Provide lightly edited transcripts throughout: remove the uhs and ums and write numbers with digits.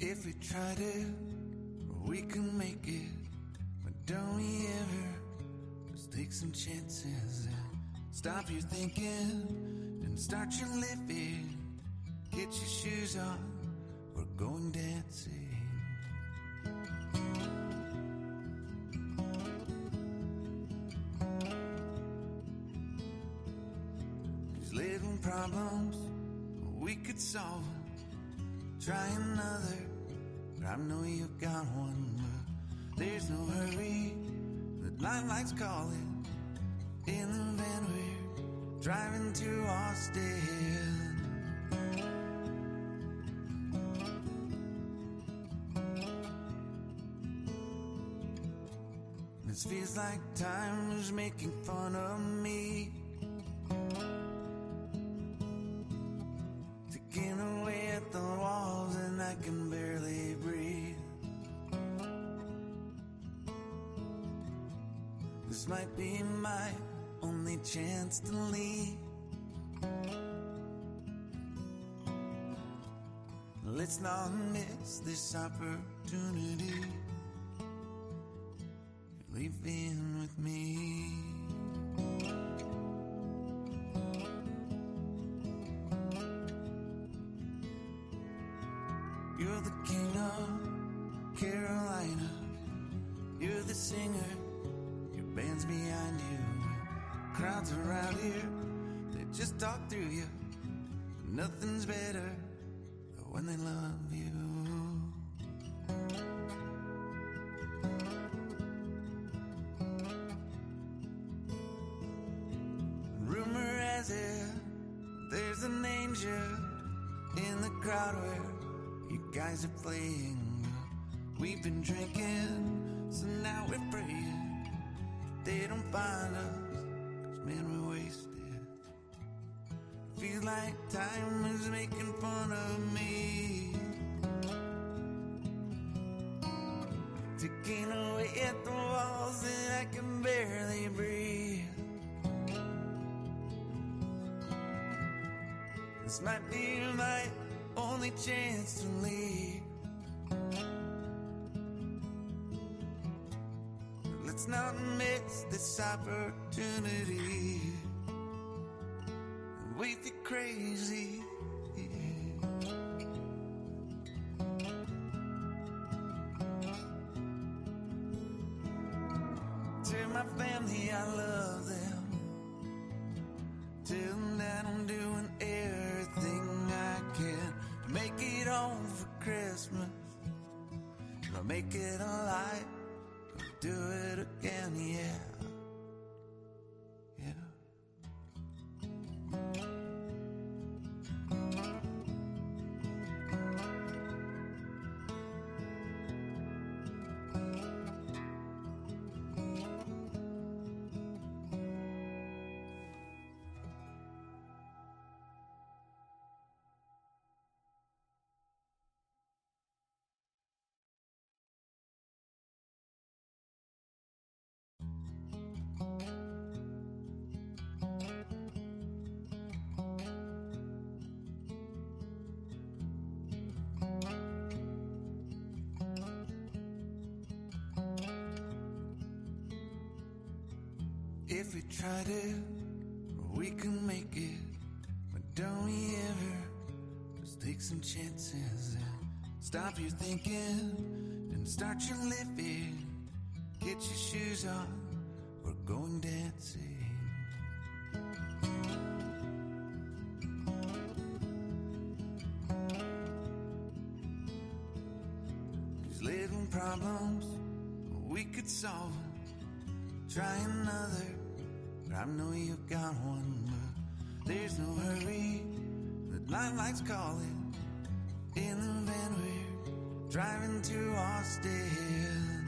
If we try to, we can make it. But don't we ever just take some chances and stop your thinking and start your living. Get your shoes on, we're going dancing. These little problems, we could solve them. Try another, but I know you've got one. But there's no hurry, the lifelight's calling. In the van we're driving to Austin. This feels like time is making fun of me, ticking away at the walls and I can barely breathe. This might be my only chance to leave. Let's not miss this opportunity. Leave in with me. You're the king of Carolina. You're the singer. Your band's behind you. Crowds around here, they just talk through you. Nothing's better than when they love you. Rumor has it, there's an angel in the crowd where you guys are playing. We've been drinking, so now we're praying they don't find us, 'cause man, we're wasted. Feels like time is making fun of me, ticking away at the walls and I can barely breathe. This might be my only chance to leave. Let's not miss this opportunity. We feel crazy. Tell my family I love them. Tell them that I'm doing everything I can to make it home for Christmas. I'll make it alive. Do it again, yeah. If we try to, we can make it. But don't we ever just take some chances and stop your thinking and start your living. Get your shoes on, we're going dancing. These little problems, we could solve them. Try another, but I know you've got one. But there's no hurry, the lifelight's calling. In the van we're driving to Austin.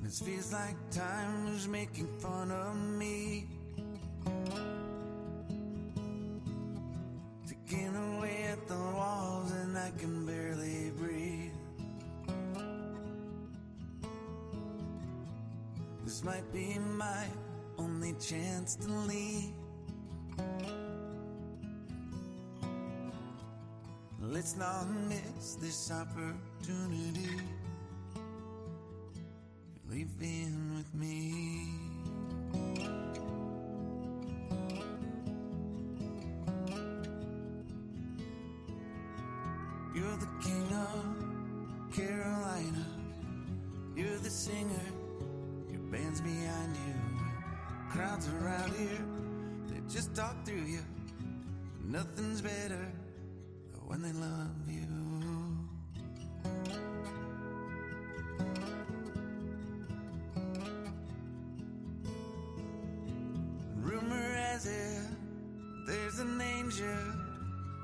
This feels like time is making fun of me, ticking away at the walls and I can barely breathe. This might be my only chance to leave. Let's not miss this opportunity. Leave in with me. You're the king of Carolina. You're the singer. Your band's behind you. Crowds around here, they just talk through you. Nothing's better than when they love you. Rumor has it there's an angel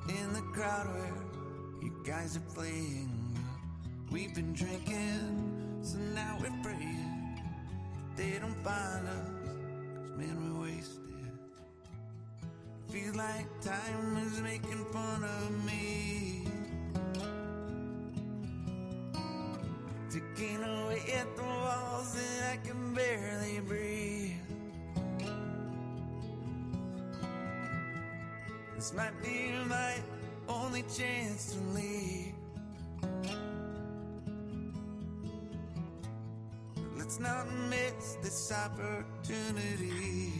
in the crowd where you guys are playing. We've been drinking, so now we're praying they don't find us, 'cause man, we're wasted. Feels like time is making fun of me, ticking away at the walls and I can barely breathe. This might be my only chance to leave. Let's not miss this opportunity.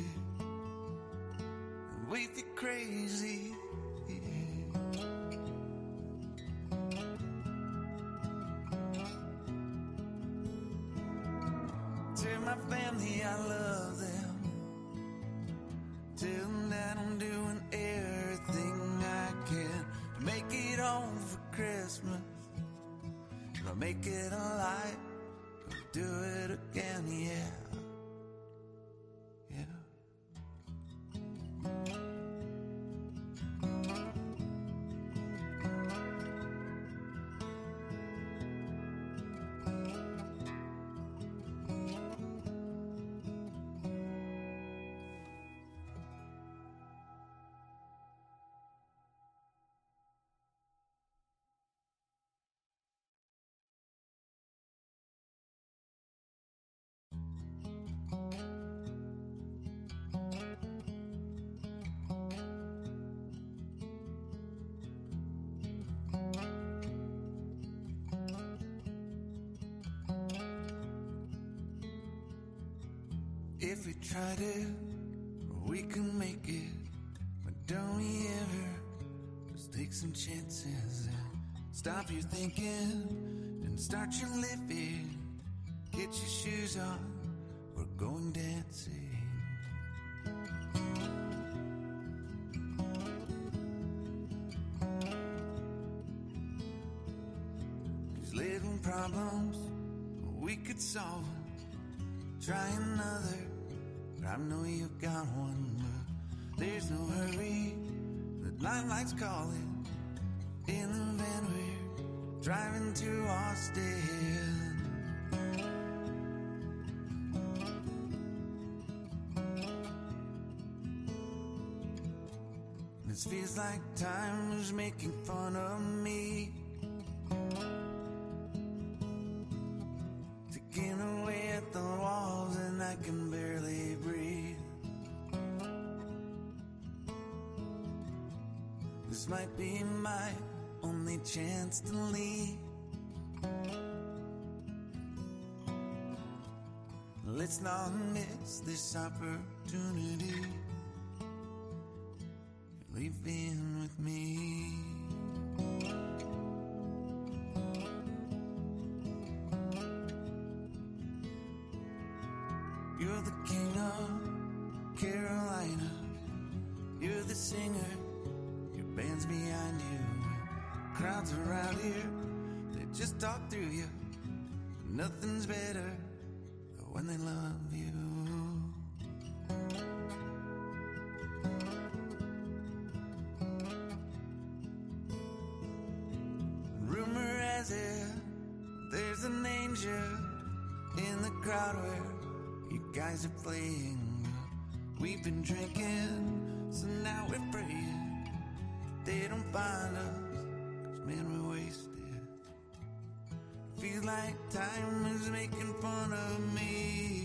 We feel crazy. Tell my family I love them. Tell them that I'm doing everything I can to make it home for Christmas. I'll make it alive. Do it again, yeah. Yeah. If we tried it, we can make it. But don't we ever just take some chances and stop your thinking and start your living. Get your shoes on, we're going dancing. These little problems, we could solve them. Try another, but I know you got one. But there's no hurry, the lights calling. In the van we're driving to Austin. This feels like time is making fun of me, ticking away at the walls and I can barely breathe. This might be my only chance to leave. Let's not miss this opportunity. Leave in with me. You're the king of Carolina. You're the singer. Your band's behind you. Crowds around here, they just talk through you. Nothing's better than when they love you. Rumor has it there's an angel in the crowd where you guys are playing. We've been drinking, so now we're praying they don't find us, 'cause man, we're wasted. Feels like time is making fun of me,